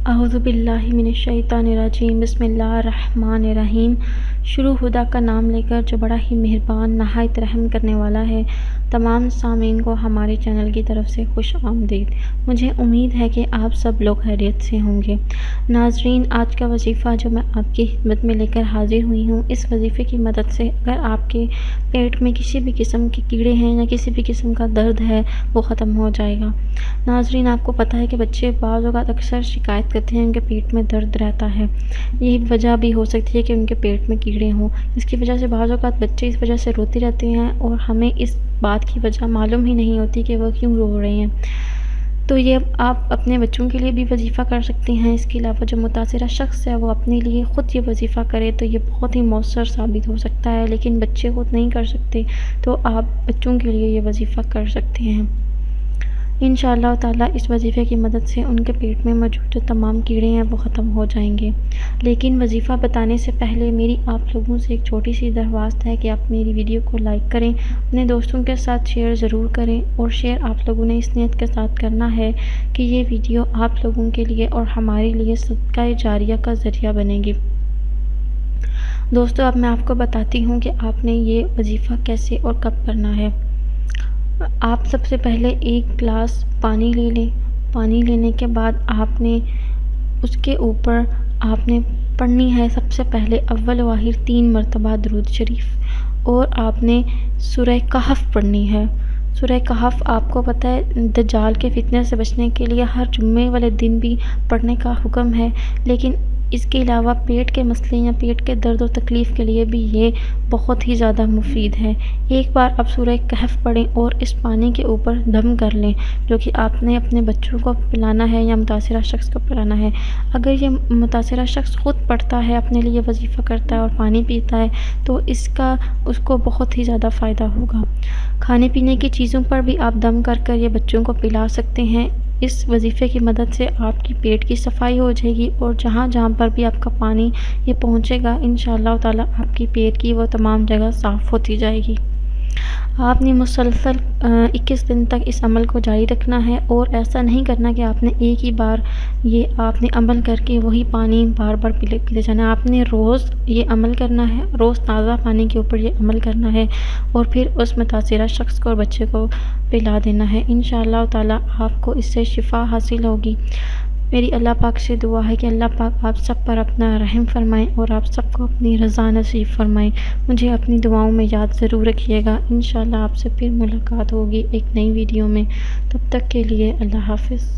اعوذ باللہ من الشیطان الرجیم بسم اللہ الرحمن الرحیم۔ شروع خدا کا نام لے کر جو بڑا ہی مہربان نہایت رحم کرنے والا ہے۔ تمام سامعین کو ہمارے چینل کی طرف سے خوش آمدید۔ مجھے امید ہے کہ آپ سب لوگ خیریت سے ہوں گے۔ ناظرین، آج کا وظیفہ جو میں آپ کی خدمت میں لے کر حاضر ہوئی ہوں، اس وظیفے کی مدد سے اگر آپ کے پیٹ میں کسی بھی قسم کے کیڑے ہیں یا کسی بھی قسم کا درد ہے وہ ختم ہو جائے گا۔ ناظرین، آپ کو پتہ ہے کہ بچے بعض اوقات اکثر شکایت کرتے ہیں ان کے پیٹ میں درد رہتا ہے۔ یہ وجہ بھی ہو سکتی ہے کہ ان کے پیٹ میں کیڑے ہوں۔ اس کی وجہ سے بعض اوقات بچے اس وجہ سے روتے رہتے ہیں اور ہمیں اس بات کی وجہ معلوم ہی نہیں ہوتی کہ وہ کیوں رو رہے ہیں۔ تو یہ آپ اپنے بچوں کے لیے بھی وظیفہ کر سکتے ہیں۔ اس کے علاوہ جو متاثرہ شخص ہے وہ اپنے لیے خود یہ وظیفہ کرے تو یہ بہت ہی مؤثر ثابت ہو سکتا ہے، لیکن بچے خود نہیں کر سکتے تو آپ بچوں کے لیے یہ وظیفہ کر سکتے ہیں۔ انشاءاللہ تعالیٰ اس وظیفے کی مدد سے ان کے پیٹ میں موجود جو تمام کیڑے ہیں وہ ختم ہو جائیں گے۔ لیکن وظیفہ بتانے سے پہلے میری آپ لوگوں سے ایک چھوٹی سی درخواست ہے کہ آپ میری ویڈیو کو لائک کریں، اپنے دوستوں کے ساتھ شیئر ضرور کریں، اور شیئر آپ لوگوں نے اس نیت کے ساتھ کرنا ہے کہ یہ ویڈیو آپ لوگوں کے لیے اور ہمارے لیے صدقہ جاریہ کا ذریعہ بنے گی۔ دوستو، اب میں آپ کو بتاتی ہوں کہ آپ نے یہ وظیفہ کیسے اور کب کرنا ہے۔ آپ سب سے پہلے ایک گلاس پانی لے لیں۔ پانی لینے کے بعد آپ نے اس کے اوپر پڑھنی ہے سب سے پہلے اول و آخر 3 مرتبہ درود شریف، اور آپ نے سورہ کہف پڑھنی ہے۔ سورہ کہف آپ کو پتہ ہے دجال کے فتنے سے بچنے کے لیے ہر جمعے والے دن بھی پڑھنے کا حکم ہے، لیکن اس کے علاوہ پیٹ کے مسئلے یا پیٹ کے درد و تکلیف کے لیے بھی یہ بہت ہی زیادہ مفید ہے۔ ایک بار آپ سورہ کہف پڑھیں اور اس پانی کے اوپر دم کر لیں، جو کہ آپ نے اپنے بچوں کو پلانا ہے یا متاثرہ شخص کو پلانا ہے۔ اگر یہ متاثرہ شخص خود پڑھتا ہے، اپنے لیے وظیفہ کرتا ہے اور پانی پیتا ہے تو اس کو بہت ہی زیادہ فائدہ ہوگا۔ کھانے پینے کی چیزوں پر بھی آپ دم کر کر یہ بچوں کو پلا سکتے ہیں۔ اس وظیفے کی مدد سے آپ کی پیٹ کی صفائی ہو جائے گی، اور جہاں جہاں پر بھی آپ کا پانی یہ پہنچے گا انشاءاللہ تعالیٰ آپ کی پیٹ کی وہ تمام جگہ صاف ہوتی جائے گی۔ آپ نے مسلسل 21 دن تک اس عمل کو جاری رکھنا ہے، اور ایسا نہیں کرنا کہ آپ نے ایک ہی بار یہ آپ نے عمل کر کے وہی پانی بار بار پیتے جانا ہے۔ آپ نے روز یہ عمل کرنا ہے، روز تازہ پانی کے اوپر یہ عمل کرنا ہے، اور پھر اس متاثرہ شخص کو اور بچے کو پلا دینا ہے۔ انشاءاللہ تعالیٰ آپ کو اس سے شفا حاصل ہوگی۔ میری اللہ پاک سے دعا ہے کہ اللہ پاک آپ سب پر اپنا رحم فرمائیں اور آپ سب کو اپنی رضا نصیب فرمائیں۔ مجھے اپنی دعاؤں میں یاد ضرور رکھیے گا۔ انشاءاللہ آپ سے پھر ملاقات ہوگی ایک نئی ویڈیو میں۔ تب تک کے لیے اللہ حافظ۔